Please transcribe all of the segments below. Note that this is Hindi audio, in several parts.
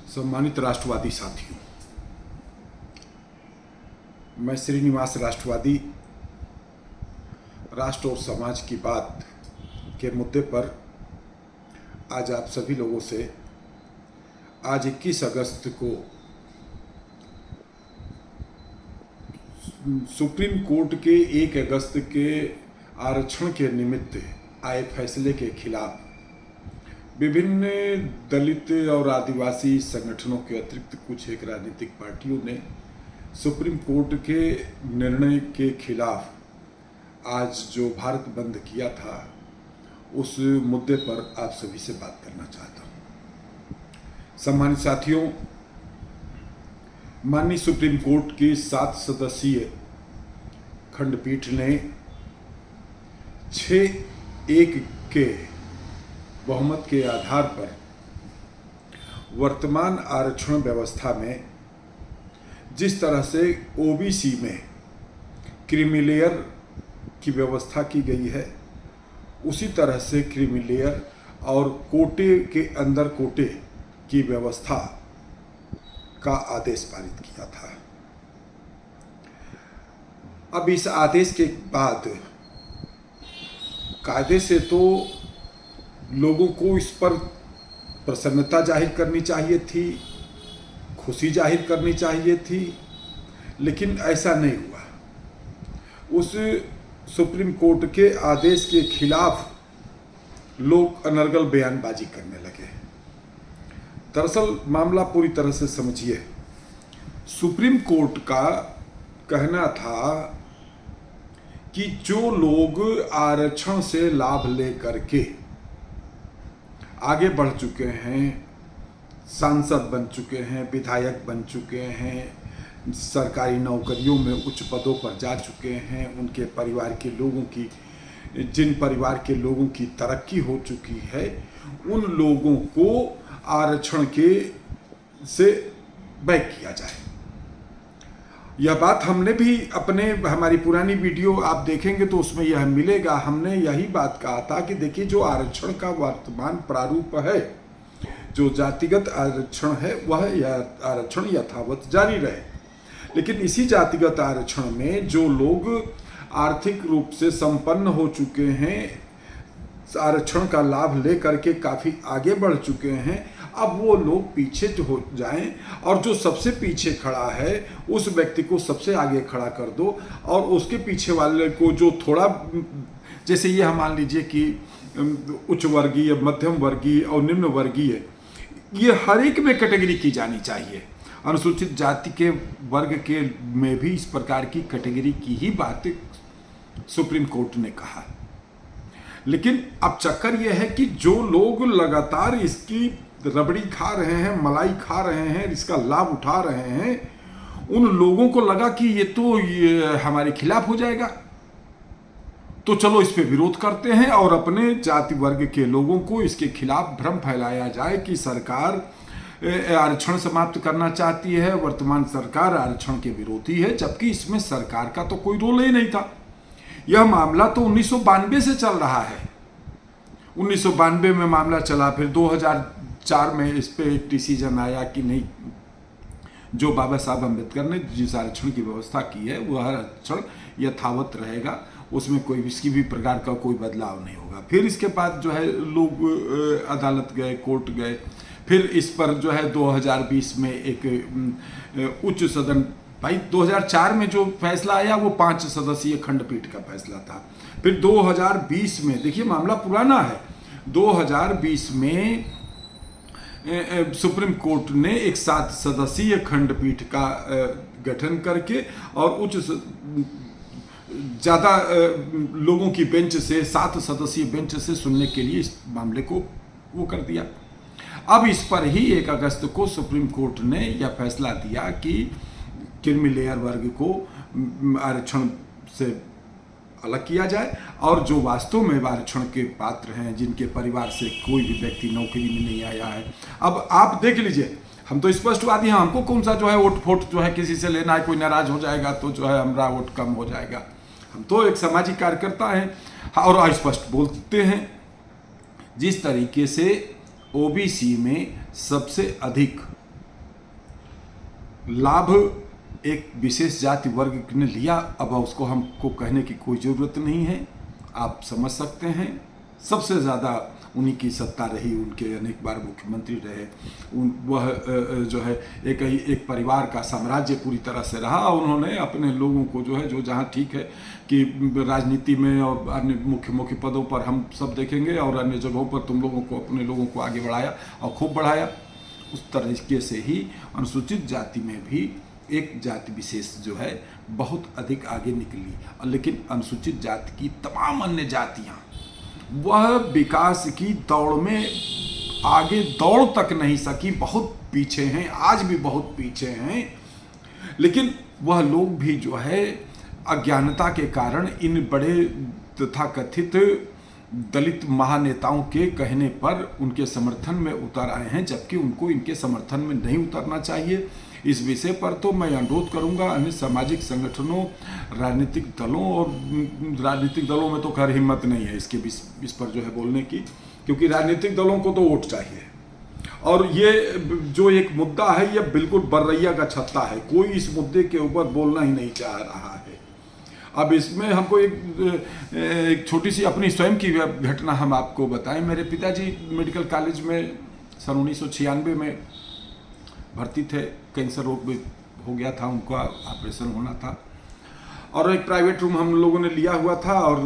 सम्मानित राष्ट्रवादी साथियों, मैं श्रीनिवास राष्ट्रवादी राष्ट्र और समाज की बात के मुद्दे पर आज आप सभी लोगों से आज 21 अगस्त को सुप्रीम कोर्ट के 1 अगस्त के आरक्षण के निमित्त आए फैसले के खिलाफ विभिन्न दलित और आदिवासी संगठनों के अतिरिक्त कुछ एक राजनीतिक पार्टियों ने सुप्रीम कोर्ट के निर्णय के खिलाफ आज जो भारत बंद किया था उस मुद्दे पर आप सभी से बात करना चाहता हूं। सम्मानित साथियों, माननीय सुप्रीम कोर्ट की 7 सदस्यीय खंडपीठ ने 6-1 के बहुमत के आधार पर वर्तमान आरक्षण व्यवस्था में जिस तरह से ओबीसी में क्रीमी लेयर की व्यवस्था की गई है, उसी तरह से क्रीमी लेयर और कोटे के अंदर कोटे की व्यवस्था का आदेश पारित किया था। अब इस आदेश के बाद कायदे से तो लोगों को इस पर प्रसन्नता जाहिर करनी चाहिए थी, खुशी जाहिर करनी चाहिए थी, लेकिन ऐसा नहीं हुआ। उस सुप्रीम कोर्ट के आदेश के खिलाफ लोग अनर्गल बयानबाजी करने लगे। दरअसल मामला पूरी तरह से समझिए। सुप्रीम कोर्ट का कहना था कि जो लोग आरक्षण से लाभ लेकर के आगे बढ़ चुके हैं, सांसद बन चुके हैं, विधायक बन चुके हैं, सरकारी नौकरियों में उच्च पदों पर जा चुके हैं, उनके परिवार के लोगों की जिन परिवार के लोगों की तरक्की हो चुकी है, उन लोगों को आरक्षण के से बैक किया जाए। यह बात हमने भी हमारी पुरानी वीडियो आप देखेंगे तो उसमें यह मिलेगा। हमने यही बात कहा था कि देखिए, जो आरक्षण का वर्तमान प्रारूप है, जो जातिगत आरक्षण है, वह आरक्षण यथावत जारी रहे। लेकिन इसी जातिगत आरक्षण में जो लोग आर्थिक रूप से संपन्न हो चुके हैं, आरक्षण का लाभ लेकर के काफ़ी आगे बढ़ चुके हैं, अब वो लोग पीछे हो जाएं और जो सबसे पीछे खड़ा है उस व्यक्ति को सबसे आगे खड़ा कर दो, और उसके पीछे वाले को जो थोड़ा, जैसे ये हम मान लीजिए कि उच्च वर्गीय, मध्यम वर्गीय और निम्न वर्गीय, ये हर एक में कैटेगरी की जानी चाहिए। अनुसूचित जाति के वर्ग के में भी इस प्रकार की कैटेगरी की ही बात सुप्रीम कोर्ट ने कहा। लेकिन अब चक्कर यह है कि जो लोग लगातार इसकी रबड़ी खा रहे हैं, मलाई खा रहे हैं, इसका लाभ उठा रहे हैं, उन लोगों को लगा कि ये हमारे खिलाफ हो जाएगा, तो चलो इस पे विरोध करते हैं और अपने जाति वर्ग के लोगों को इसके खिलाफ भ्रम फैलाया जाए कि सरकार आरक्षण समाप्त करना चाहती है, वर्तमान सरकार आरक्षण के विरोधी है, जबकि इसमें सरकार का तो कोई रोल ही नहीं था। यह मामला तो 1992 से चल रहा है। 1992 में मामला चला, फिर 2004 में इस पे एक डिसीजन आया कि नहीं, जो बाबा साहब अम्बेडकर ने जिस आरक्षण की व्यवस्था की है वह आरक्षण यथावत रहेगा, उसमें कोई किसी भी प्रकार का कोई बदलाव नहीं होगा। फिर इसके बाद जो है लोग अदालत गए, कोर्ट गए, फिर इस पर जो है 2020 में एक उच्च सदन, भाई 2004 में जो फैसला आया वो 5 सदस्यीय खंडपीठ का फैसला था। फिर 2020 में, देखिए मामला पुराना है, 2020 में सुप्रीम कोर्ट ने एक 7 सदस्यीय खंडपीठ का गठन करके और उच्च ज़्यादा लोगों की बेंच से, 7 सदस्यीय बेंच से सुनने के लिए इस मामले को वो कर दिया। अब इस पर ही 1 अगस्त को सुप्रीम कोर्ट ने यह फैसला दिया कि क्रीमी लेयर वर्ग को आरक्षण से अलग किया जाए, और जो वास्तव में आरक्षण के पात्र हैं, जिनके परिवार से कोई भी व्यक्ति नौकरी में नहीं आया है। अब आप देख लीजिए, हम तो स्पष्टवादी हैं, हमको कौन सा जो है वोट फोट जो है किसी से लेना है, कोई नाराज हो जाएगा तो जो है हमारा वोट कम हो जाएगा। हम तो एक सामाजिक कार्यकर्ता हैं और स्पष्ट बोलते हैं। जिस तरीके से ओबीसी में सबसे अधिक लाभ एक विशेष जाति वर्ग ने लिया, अब उसको हमको कहने की कोई ज़रूरत नहीं है, आप समझ सकते हैं। सबसे ज़्यादा उन्हीं की सत्ता रही, उनके अनेक बार मुख्यमंत्री रहे, वह जो है एक परिवार का साम्राज्य पूरी तरह से रहा। उन्होंने अपने लोगों को जो है, जो जहाँ ठीक है कि राजनीति में और अन्य मुख्य पदों पर हम सब देखेंगे, और अन्य जगहों पर तुम लोगों को, अपने लोगों को आगे बढ़ाया और खूब बढ़ाया। उस तरीके से ही अनुसूचित जाति में भी एक जाति विशेष जो है बहुत अधिक आगे निकली, लेकिन अनुसूचित जाति की तमाम अन्य जातियाँ वह विकास की दौड़ में आगे दौड़ तक नहीं सकी, बहुत पीछे हैं, आज भी बहुत पीछे हैं। लेकिन वह लोग भी जो है अज्ञानता के कारण इन बड़े तथाकथित दलित महानेताओं के कहने पर उनके समर्थन में उतर आए हैं, जबकि उनको इनके समर्थन में नहीं उतरना चाहिए। इस विषय पर तो मैं अनुरोध करूंगा अन्य सामाजिक संगठनों, राजनीतिक दलों, और राजनीतिक दलों में तो खैर हिम्मत नहीं है इस पर जो है बोलने की, क्योंकि राजनीतिक दलों को तो वोट चाहिए, और ये जो एक मुद्दा है ये बिल्कुल बर्रैया का छत्ता है, कोई इस मुद्दे के ऊपर बोलना ही नहीं चाह रहा है। अब इसमें हमको एक छोटी सी अपनी स्वयं की घटना हम आपको बताएं। मेरे पिताजी मेडिकल कॉलेज में सन 1996 में भर्ती थे, कैंसर रोग भी हो गया था, उनका ऑपरेशन होना था, और एक प्राइवेट रूम हम लोगों ने लिया हुआ था, और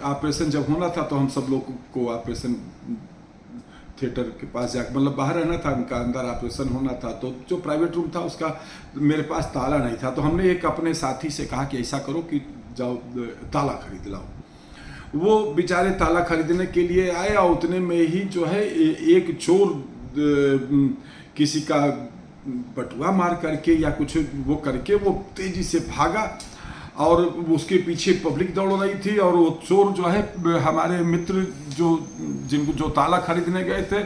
ऑपरेशन जब होना था तो हम सब लोग को ऑपरेशन थिएटर के पास जाकर, मतलब बाहर रहना था उनका, अंदर ऑपरेशन होना था, तो जो प्राइवेट रूम था उसका मेरे पास ताला नहीं था, तो हमने एक अपने साथी से कहा कि ऐसा करो कि जाओ ताला खरीद लाओ। वो बेचारे ताला खरीदने के लिए आए, और उतने में ही जो है एक चोर किसी का बटुआ मार करके या कुछ वो करके वो तेजी से भागा, और उसके पीछे पब्लिक दौड़ रही थी, और वो चोर जो है हमारे मित्र जो ताला खरीदने गए थे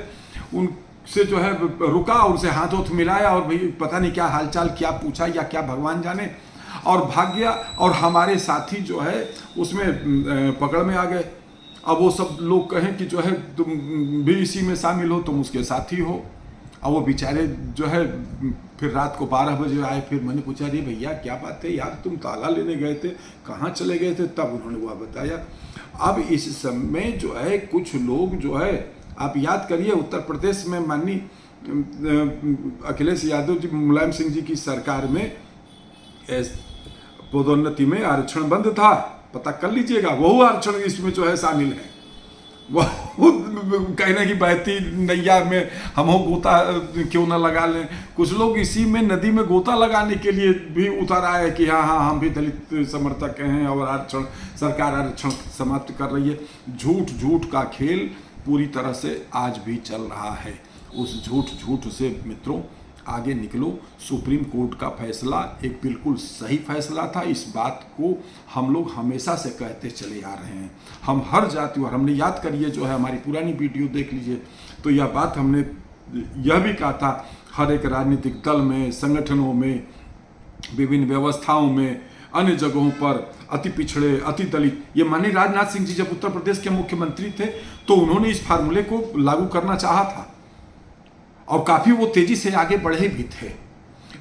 उनसे जो है रुका, उनसे हाथ मिलाया, और भाई पता नहीं क्या हालचाल क्या पूछा या क्या भगवान जाने, और भाग गया। और हमारे साथी जो है उसमें पकड़ में आ गए। अब वो सब लोग कहें कि जो है तुम भी इसी में शामिल हो, तुम उसके साथी हो। अब वो बेचारे जो है फिर रात को 12 बजे आए, फिर मैंने पूछा अरे भैया क्या बात है यार, तुम ताला लेने गए थे, कहाँ चले गए थे? तब उन्होंने वह बताया। अब इस समय जो है कुछ लोग जो है, आप याद करिए उत्तर प्रदेश में माननीय अखिलेश यादव जी, मुलायम सिंह जी की सरकार में पदोन्नति में आरक्षण बंद था, पता कर लीजिएगा, वो आरक्षण इसमें जो है शामिल है। वो कहने की बहती नैया में हम हो गोता क्यों ना लगा लें। कुछ लोग इसी में नदी में गोता लगाने के लिए भी उतर आए कि हाँ हम भी दलित समर्थक हैं और आरक्षण, सरकार आरक्षण समाप्त कर रही है। झूठ का खेल पूरी तरह से आज भी चल रहा है। उस झूठ से मित्रों आगे निकलो। सुप्रीम कोर्ट का फैसला एक बिल्कुल सही फैसला था, इस बात को हम लोग हमेशा से कहते चले आ रहे हैं। हम हर जाति, और हमने याद करिए जो है हमारी पुरानी वीडियो देख लीजिए, तो यह बात हमने यह भी कहा था, हर एक राजनीतिक दल में, संगठनों में, विभिन्न व्यवस्थाओं में, अन्य जगहों पर अति पिछड़े, अति दलित, ये माननीय राजनाथ सिंह जी जब उत्तर प्रदेश के मुख्यमंत्री थे तो उन्होंने इस फार्मूले को लागू करना चाहा था, और काफ़ी वो तेजी से आगे बढ़े भी थे।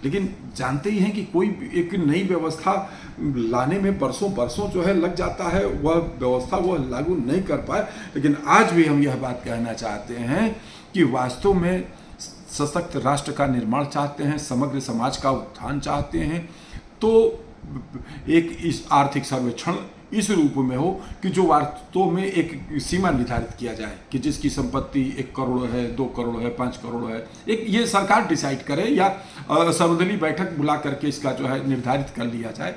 लेकिन जानते ही हैं कि कोई एक नई व्यवस्था लाने में बरसों जो है लग जाता है, वह व्यवस्था वह लागू नहीं कर पाए। लेकिन आज भी हम यह बात कहना चाहते हैं कि वास्तव में सशक्त राष्ट्र का निर्माण चाहते हैं, समग्र समाज का उत्थान चाहते हैं, तो एक इस आर्थिक सर्वेक्षण इस रूप में हो कि जो वास्तव में एक सीमा निर्धारित किया जाए कि जिसकी संपत्ति 1 करोड़ है, 2 करोड़ है, 5 करोड़ है, एक ये सरकार डिसाइड करे या सर्वदलीय बैठक बुला करके इसका जो है निर्धारित कर लिया जाए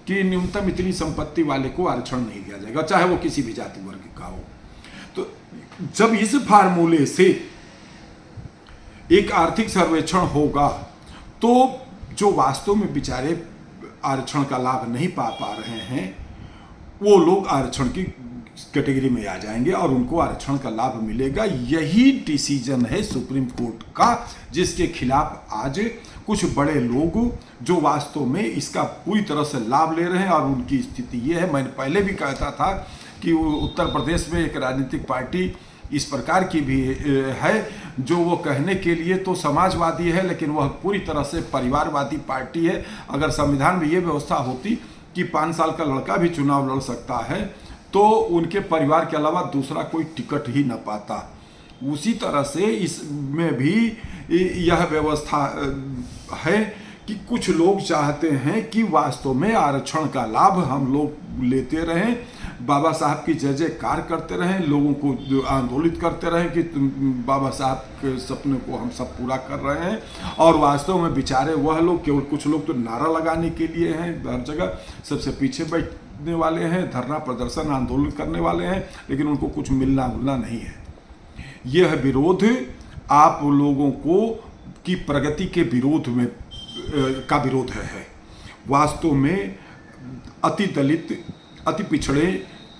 कि न्यूनतम इतनी संपत्ति वाले को आरक्षण नहीं दिया जाएगा, चाहे वो किसी भी जाति वर्ग का हो। तो जब इस फार्मूले से एक आर्थिक सर्वेक्षण होगा तो जो वास्तव में बेचारे आरक्षण का लाभ नहीं पा रहे हैं वो लोग आरक्षण की कैटेगरी में आ जाएंगे और उनको आरक्षण का लाभ मिलेगा। यही डिसीजन है सुप्रीम कोर्ट का, जिसके खिलाफ आज कुछ बड़े लोग जो वास्तव में इसका पूरी तरह से लाभ ले रहे हैं। और उनकी स्थिति ये है, मैंने पहले भी कहता था कि उत्तर प्रदेश में एक राजनीतिक पार्टी इस प्रकार की भी है जो वो कहने के लिए तो समाजवादी है, लेकिन वह पूरी तरह से परिवारवादी पार्टी है। अगर संविधान में ये व्यवस्था होती कि 5 साल का लड़का भी चुनाव लड़ सकता है तो उनके परिवार के अलावा दूसरा कोई टिकट ही न पाता। उसी तरह से इसमें भी यह व्यवस्था है कि कुछ लोग चाहते हैं कि वास्तव में आरक्षण का लाभ हम लोग लेते रहें, बाबा साहब की जय जयकार करते रहें, लोगों को आंदोलित करते रहें कि बाबा साहब के सपने को हम सब पूरा कर रहे हैं। और वास्तव में बेचारे वह लोग, केवल कुछ लोग तो नारा लगाने के लिए हैं, हर जगह सबसे पीछे बैठने वाले हैं, धरना प्रदर्शन आंदोलन करने वाले हैं, लेकिन उनको कुछ मिलना उलना नहीं है। यह विरोध आप लोगों को की प्रगति के विरोध में का विरोध है। वास्तव में अति दलित, अति पिछड़े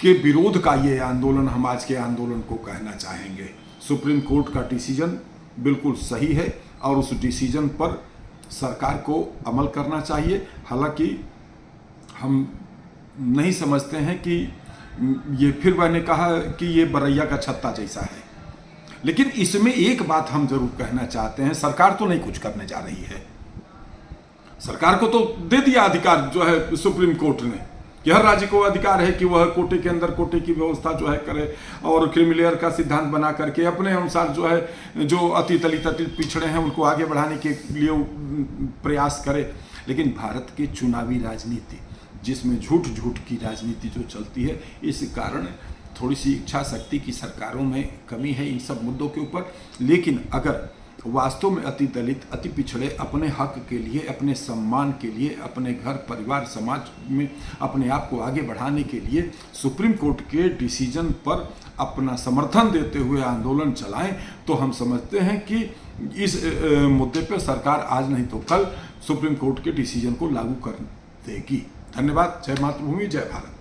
के विरोध का ये आंदोलन हम आज के आंदोलन को कहना चाहेंगे। सुप्रीम कोर्ट का डिसीजन बिल्कुल सही है और उस डिसीजन पर सरकार को अमल करना चाहिए। हालांकि हम नहीं समझते हैं कि ये, फिर मैंने कहा कि ये बरैया का छत्ता जैसा है, लेकिन इसमें एक बात हम जरूर कहना चाहते हैं, सरकार तो नहीं कुछ करने जा रही है। सरकार को तो दे दिया अधिकार जो है सुप्रीम कोर्ट ने कि हर राज्य को अधिकार है कि वह कोटे के अंदर कोटे की व्यवस्था जो है करे और क्रीमीलेयर का सिद्धांत बना करके अपने अनुसार जो है जो अति दलित अति पिछड़े हैं उनको आगे बढ़ाने के लिए प्रयास करे। लेकिन भारत की चुनावी राजनीति जिसमें झूठ झूठ की राजनीति जो चलती है, इस कारण थोड़ी सी इच्छा शक्ति की सरकारों में कमी है इन सब मुद्दों के ऊपर। लेकिन अगर वास्तव में अति दलित अति पिछड़े अपने हक के लिए, अपने सम्मान के लिए, अपने घर परिवार समाज में अपने आप को आगे बढ़ाने के लिए सुप्रीम कोर्ट के डिसीजन पर अपना समर्थन देते हुए आंदोलन चलाएं, तो हम समझते हैं कि इस मुद्दे पर सरकार आज नहीं तो कल सुप्रीम कोर्ट के डिसीजन को लागू कर देगी। धन्यवाद। जय मातृभूमि, जय भारत।